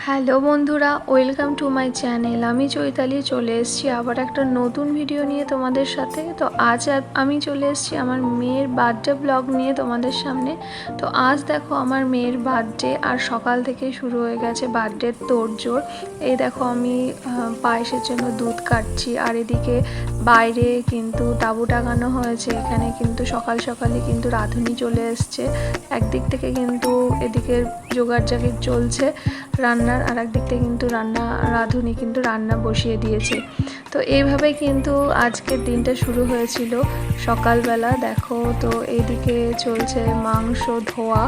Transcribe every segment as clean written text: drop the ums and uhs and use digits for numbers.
Hello বন্ধুরা, welcome to my channel. আমি চৈতালি চলে এসেছি আবার একটা নতুন ভিডিও নিয়ে তোমাদের সাথে। তো আজ আমি চলে এসেছি আমার মেয়ের বার্থডে ব্লগ নিয়ে তোমাদের সামনে। তো আজ দেখো আমার মেয়ের বার্থডে, আর সকাল থেকে শুরু হয়ে গেছে বার্থডের তোড়জোড়। এই দেখো আমি পায়েসের জন্য দুধ কাটছি, আর এদিকে বাইরে কিন্তু তাঁবু টাঙানো হয়েছে। এখানে কিন্তু সকাল সকালে কিন্তু রাঁধুনি চলে এসছে। একদিক থেকে কিন্তু এদিকে জোগাড় জাগির চলছে রান্নার, আর একদিক থেকে কিন্তু রাঁধুনি কিন্তু রান্না বসিয়ে দিয়েছে। তো এইভাবে কিন্তু আজকের দিনটা শুরু হয়েছিল সকালবেলা। দেখো তো এইদিকে চলছে মাংস ধোয়া।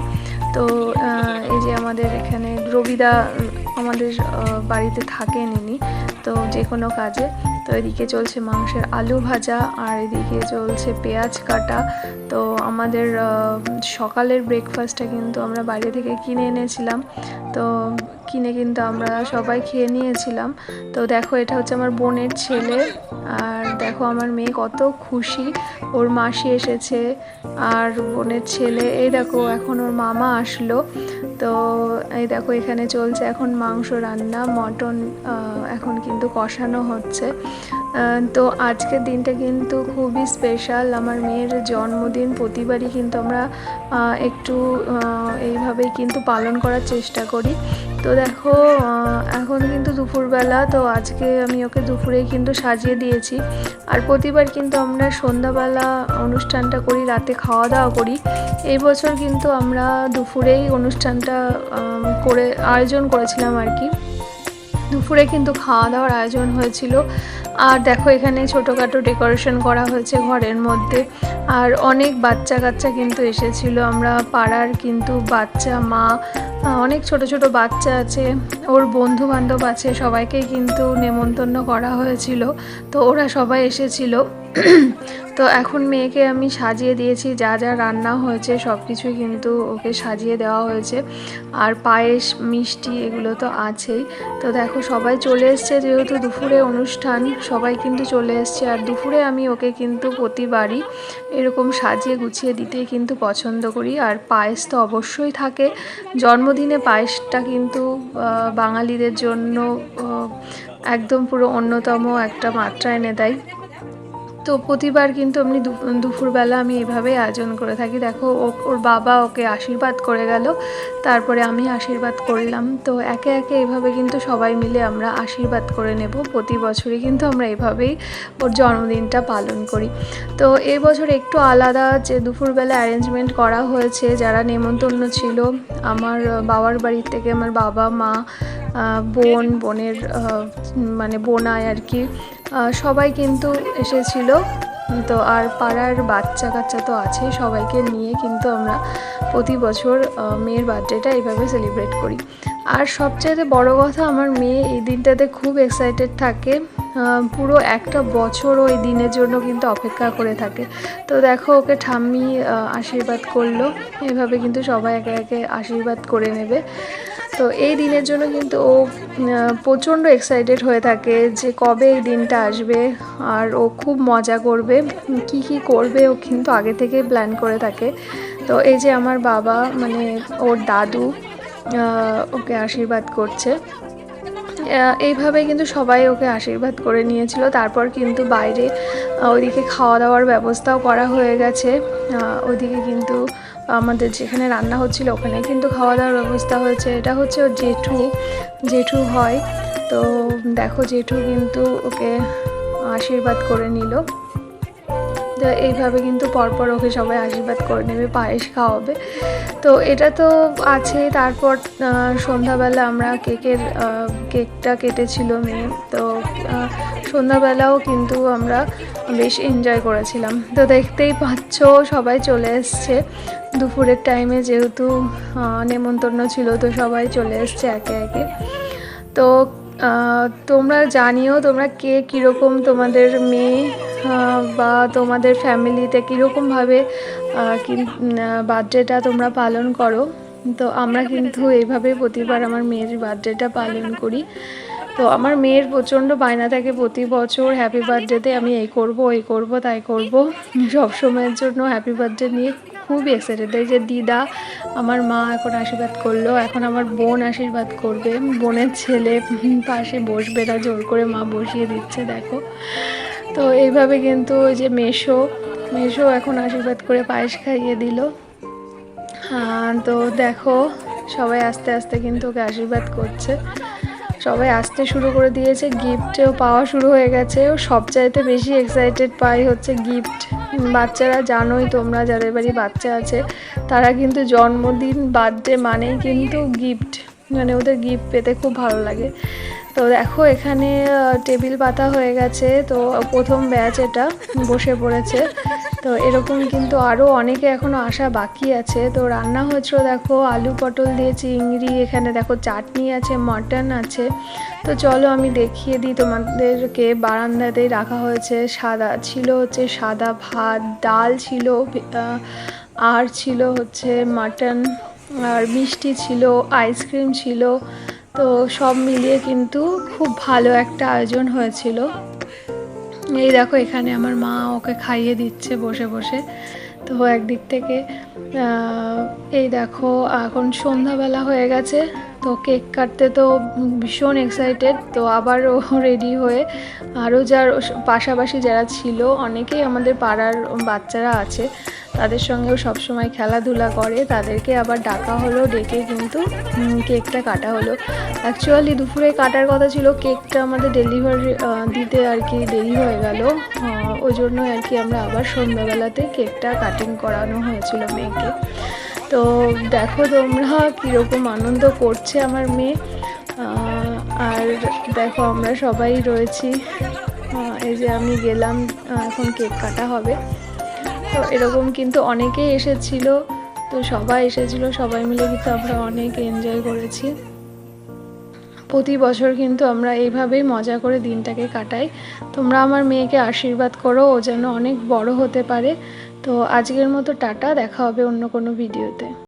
তো এই যে আমাদের এখানে রবিদা আমাদের বাড়িতে থাকেন ইনি, তো যে কোনো কাজে। তো এদিকে চলছে মাংসের আলু ভাজা, আর এদিকে চলছে পেঁয়াজ কাটা। তো আমাদের সকালের ব্রেকফাস্টটা কিন্তু আমরা বাইরে থেকে কিনে এনেছিলাম। তো কিনে কিন্তু আমরা সবাই খেয়ে নিয়েছিলাম। তো দেখো এটা হচ্ছে আমার বোনের ছেলে, আর দেখো আমার মেয়ে কত খুশি, ওর মাসি এসেছে আর বোনের ছেলে। এই দেখো এখন ওর মামা আসলো। তো এই দেখো এখানে চলছে এখন মাংস রান্না, মটন এখন কিন্তু কষানো হচ্ছে। তো আজকের দিনটা কিন্তু খুবই স্পেশাল, আমার মেয়ের জন্মদিন। প্রতিবারই কিন্তু আমরা একটু এইভাবেই কিন্তু পালন করার চেষ্টা করি। তো দেখো এখন কিন্তু দুপুরবেলা, তো আজকে আমি ওকে দুপুরেই কিন্তু সাজিয়ে দিয়েছি। আর প্রতিবার কিন্তু আমরা সন্ধ্যাবেলা অনুষ্ঠানটা করি, রাতে খাওয়া দাওয়া করি। এই বছর কিন্তু আমরা দুপুরেই অনুষ্ঠানটা করে আয়োজন করেছিলাম আর কি। দুপুরে কিন্তু খাওয়া দাওয়ার আয়োজন হয়েছিল। আর দেখো এখানে ছোটোখাটো ডেকোরেশন করা হয়েছে ঘরের মধ্যে, আর অনেক বাচ্চা কাচ্চা কিন্তু এসেছিলো। আমরা পাড়ার কিন্তু বাচ্চা মা, অনেক ছোট ছোট বাচ্চা আছে, ওর বন্ধু বান্ধব আছে, সবাইকেই কিন্তু নেমন্তন্ন করা হয়েছিল। তো ওরা সবাই এসেছিল। তো এখন মেয়েকে আমি সাজিয়ে দিয়েছি, যা যা রান্না হয়েছে সব কিছুই কিন্তু ওকে সাজিয়ে দেওয়া হয়েছে। আর পায়েস মিষ্টি এগুলো তো আছেই। তো দেখো সবাই চলে এসছে, যেহেতু দুপুরে অনুষ্ঠান সবাই কিন্তু চলে এসছে। আর দুপুরে আমি ওকে কিন্তু প্রতিবারই এরকম সাজিয়ে গুছিয়ে দিতেই কিন্তু পছন্দ করি। আর পায়েস তো অবশ্যই থাকে, জন্মদিনে পায়েসটা কিন্তু বাঙালিদের জন্য একদম পুরো অন্যতম একটা মাত্রা এনে দেয়। তো প্রতিবার কিন্তু আমি দুপুরবেলা আমি এভাবেই আয়োজন করে থাকি। দেখো ওর বাবা ওকে আশীর্বাদ করে গেল, তারপরে আমি আশীর্বাদ করলাম। তো একে একে এভাবে কিন্তু সবাই মিলে আমরা আশীর্বাদ করে নেব। প্রতি বছরই কিন্তু আমরা এভাবেই ওর জন্মদিনটা পালন করি। তো এই বছর একটু আলাদা, যে দুপুরবেলা অ্যারেঞ্জমেন্ট করা হয়েছে। যারা নেমন্তন্ন ছিল আমার বাবার বাড়ির থেকে, আমার বাবা মা বোনের মানে বোনায় আর কি, সবাই কিন্তু এসেছিল। তো আর পাড়ার বাচ্চা কাচ্চা তো আছেই, সবাইকে নিয়ে কিন্তু আমরা প্রতি বছর মেয়ের বার্থডেটা এইভাবে সেলিব্রেট করি। আর সবচেয়ে বড় কথা, আমার মেয়ে এই দিনটাতে খুব এক্সাইটেড থাকে। পুরো একটা বছর ওই দিনের জন্য কিন্তু অপেক্ষা করে থাকে। তো দেখো ওকে ঠাম্মি আশীর্বাদ করলো, এভাবে কিন্তু সবাই একে একে আশীর্বাদ করে নেবে। তো এই দিনের জন্য কিন্তু ও প্রচণ্ড এক্সাইটেড হয়ে থাকে যে কবে এই দিনটা আসবে, আর ও খুব মজা করবে। কি কি করবে ও কিন্তু আগে থেকে প্ল্যান করে থাকে। তো এই যে আমার বাবা মানে ওর দাদু ওকে আশীর্বাদ করছে। এইভাবে কিন্তু সবাই ওকে আশীর্বাদ করে নিয়েছিল। তারপর কিন্তু বাইরে ওইদিকে খাওয়া দাওয়ার ব্যবস্থাও করা হয়ে গেছে। ওইদিকে কিন্তু আমাদের যেখানে রান্না হচ্ছিল ওখানে কিন্তু খাওয়া দাওয়ার ব্যবস্থা হয়েছে। এটা হচ্ছে ওর জেঠু হয়। তো দেখো জেঠু কিন্তু ওকে আশীর্বাদ করে নিল। তো এইভাবে কিন্তু পরপর ওকে সবাই আশীর্বাদ করে নেবে, পায়েস খাওয়াবে। তো এটা তো আছে। তারপর সন্ধ্যাবেলা আমরা কেকটা কেটেছিল মেয়ে। তো সন্ধ্যাবেলাও কিন্তু আমরা বেশ এনজয় করেছিলাম। তো দেখতেই পাচ্ছ সবাই চলে এসছে দুপুরের টাইমে, যেহেতু নেমন্তন্ন ছিল তো সবাই চলে এসছে একে একে। তো তোমরা জানিও তোমরা কে কীরকম, তোমাদের মেয়ে বা তোমাদের ফ্যামিলিতে কীরকমভাবে বার্থডেটা তোমরা পালন করো। তো আমরা কিন্তু এইভাবে প্রতিবার আমার মেয়ের বার্থডেটা পালন করি। তো আমার মেয়ের প্রচণ্ড বায়না থাকে প্রতি বছর হ্যাপি বার্থডেতে আমি এই করব তাই করব সব সময়ের জন্য হ্যাপি বার্থডে নিয়ে খুবই এক্সাইটেড। এই যে দিদা আমার মা এখন আশীর্বাদ করলো, এখন আমার বোন আশীর্বাদ করবে, বোনের ছেলে পাশে বসবে না, জোর করে মা বসিয়ে দিচ্ছে দেখো। তো এইভাবে কিন্তু ওই যে মেশো এখন আশীর্বাদ করে পায়েস খাইয়ে দিল। তো দেখো সবাই আস্তে আস্তে কিন্তু ওকে আশীর্বাদ করছে, সবাই আসতে শুরু করে দিয়েছে, গিফটও পাওয়া শুরু হয়ে গেছে। ও সবচাইতে বেশি এক্সাইটেড পাই হচ্ছে গিফট। বাচ্চারা জানোই তোমরা, যাদের বাড়ি বাচ্চা আছে তারা কিন্তু জন্মদিন বার্থডে মানেই কিন্তু গিফট, মানে ওদের গিফট পেতে খুব ভালো লাগে। তো দেখো এখানে টেবিল পাতা হয়ে গেছে, তো প্রথম ব্যাচ এটা বসে পড়েছে। তো এরকম কিন্তু আরও অনেকে এখনও আসা বাকি আছে। তো রান্না হচ্ছিল দেখো আলু পটল দিয়ে চিংড়ি, এখানে দেখো চাটনি আছে, মাটন আছে। তো চলো আমি দেখিয়ে দিই তোমাদেরকে। বারান্দাতেই রাখা হয়েছে, সাদা ভাত, ডাল ছিল, আর ছিল হচ্ছে মাটন, আর মিষ্টি ছিল, আইসক্রিম ছিল। তো সব মিলিয়ে কিন্তু খুব ভালো একটা আয়োজন হয়েছিল। এই দেখো এখানে আমার মা ওকে খাইয়ে দিচ্ছে বসে বসে। তো একদিক থেকে এই দেখো এখন সন্ধ্যাবেলা হয়ে গেছে, তো কেক কাটতে তো ভীষণ এক্সাইটেড। তো আবারও রেডি হয়ে আরও পাশাপাশি যারা ছিল, অনেকেই আমাদের পাড়ার বাচ্চারা আছে, তাদের সঙ্গেও সবসময় খেলাধুলা করে, তাদেরকে আবার ডাকা হলো, ডেকে কিন্তু কেকটা কাটা হলো। অ্যাকচুয়ালি দুপুরে কাটার কথা ছিল, কেকটা আমাদের ডেলিভারি দিতে আর কি দেরি হয়ে গেল, ওই জন্য আর কি আমরা আবার সন্ধ্যাবেলাতে কেকটা কাটিং করানো হয়েছিল মেয়েকে। তো দেখো তোমরা কীরকম আনন্দ করছে আমার মেয়ে। আর দেখো আমরা সবাই রয়েছি, এই যে আমি গেলাম, এখন কেক কাটা হবে। তো এরকম কিন্তু অনেকেই এসেছিলো, তো সবাই এসেছিলো, সবাই মিলে কিন্তু আমরা অনেক এনজয় করেছি। প্রতি বছর কিন্তু আমরা এইভাবেই মজা করে দিনটাকে কাটাই। তোমরা আমার মেয়েকে আশীর্বাদ করো, ও যেন অনেক বড় হতে পারে। তো আজকের মতো টাটা, দেখা হবে অন্য কোনো ভিডিওতে।